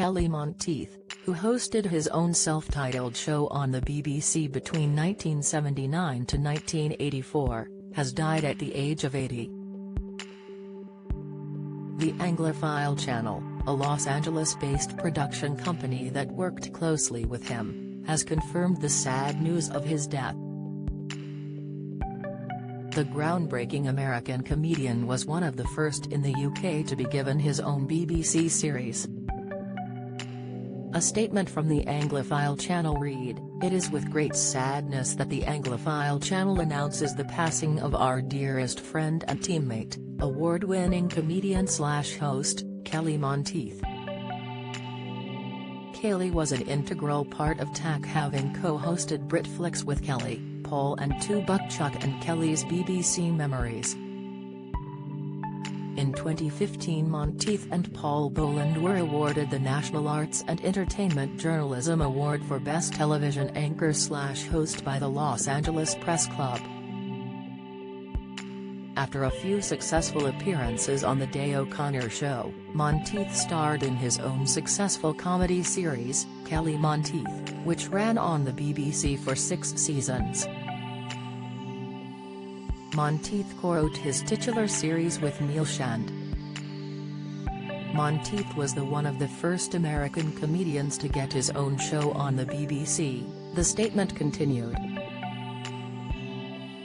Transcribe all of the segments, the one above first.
Kelly Monteith, who hosted his own self-titled show on the BBC between 1979 to 1984, has died at the age of 80. The Anglophile Channel, a Los Angeles-based production company that worked closely with him, has confirmed the sad news of his death. The groundbreaking American comedian was one of the first in the UK to be given his own BBC series. A statement from the Anglophile Channel read, "It is with great sadness that the Anglophile Channel announces the passing of our dearest friend and teammate, award-winning comedian/host, Kelly Monteith." Kelly was an integral part of TAC, having co-hosted Britflicks with Kelly, Paul and Two Buck Chuck and Kelly's BBC Memories. In 2015, Monteith and Paul Boland were awarded the National Arts and Entertainment Journalism Award for Best Television Anchor/Host by the Los Angeles Press Club. After a few successful appearances on The Day O'Connor Show, Monteith starred in his own successful comedy series, Kelly Monteith, which ran on the BBC for 6 seasons. Monteith co-wrote his titular series with Neil Shand. Monteith was one of the first American comedians to get his own show on the BBC, the statement continued.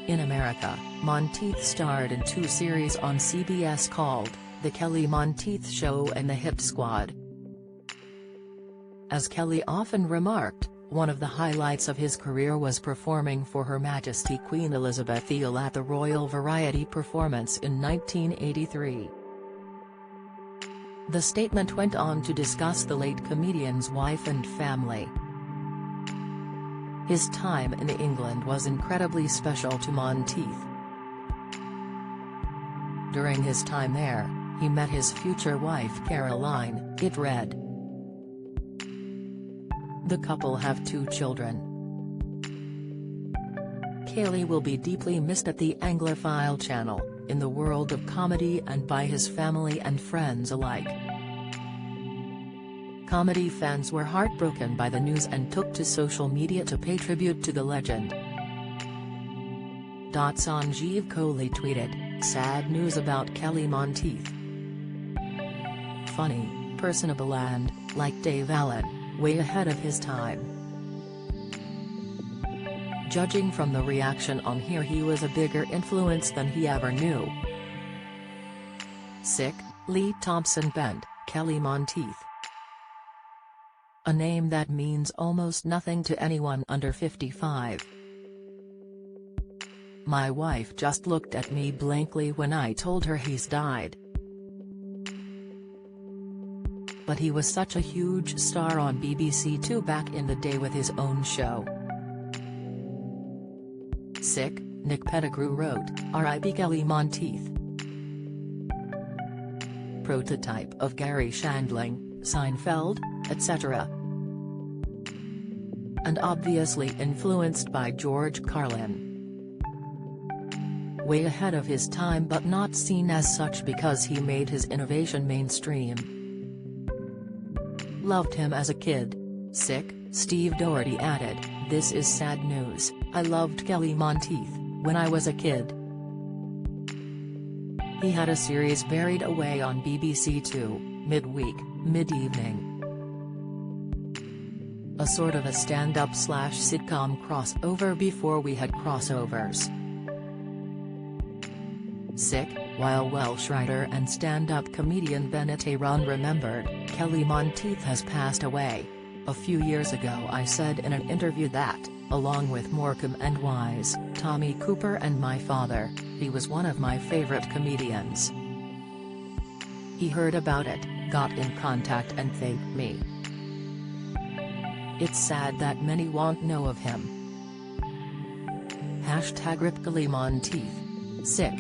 In America, Monteith starred in 2 series on CBS called The Kelly Monteith Show and The Hit Squad. As Kelly often remarked, one of the highlights of his career was performing for Her Majesty Queen Elizabeth II at the Royal Variety Performance in 1983. The statement went on to discuss the late comedian's wife and family. His time in England was incredibly special to Monteith. During his time there, he met his future wife Caroline, it read. The couple have 2 children. Kelly will be deeply missed at the Anglophile Channel, in the world of comedy and by his family and friends alike. Comedy fans were heartbroken by the news and took to social media to pay tribute to the legend. Sanjeev Kohli tweeted, "Sad news about Kelly Monteith. Funny, personable and, like Dave Allen, way ahead of his time." Judging from the reaction on here, he was a bigger influence than he ever knew. Sick, Lee Thompson penned, Kelly Monteith. A name that means almost nothing to anyone under 55. My wife just looked at me blankly when I told her he's died. But he was such a huge star on BBC Two back in the day with his own show. Sick, Nick Pettigrew wrote, R.I.P. Kelly Monteith. Prototype of Gary Shandling, Seinfeld, etc. And obviously influenced by George Carlin. Way ahead of his time but not seen as such because he made his innovation mainstream. Loved him as a kid. Sick, Steve Doherty added, "This is sad news, I loved Kelly Monteith, when I was a kid." He had a series buried away on BBC Two, midweek, mid-evening. A sort of a stand-up/sitcom crossover before we had crossovers. Sick, while Welsh writer and stand-up comedian Bennett Aaron remembered, Kelly Monteith has passed away. A few years ago I said in an interview that, along with Morecambe and Wise, Tommy Cooper and my father, he was one of my favorite comedians. He heard about it, got in contact and thanked me. It's sad that many won't know of him. #RIP Kelly Monteith. Sick.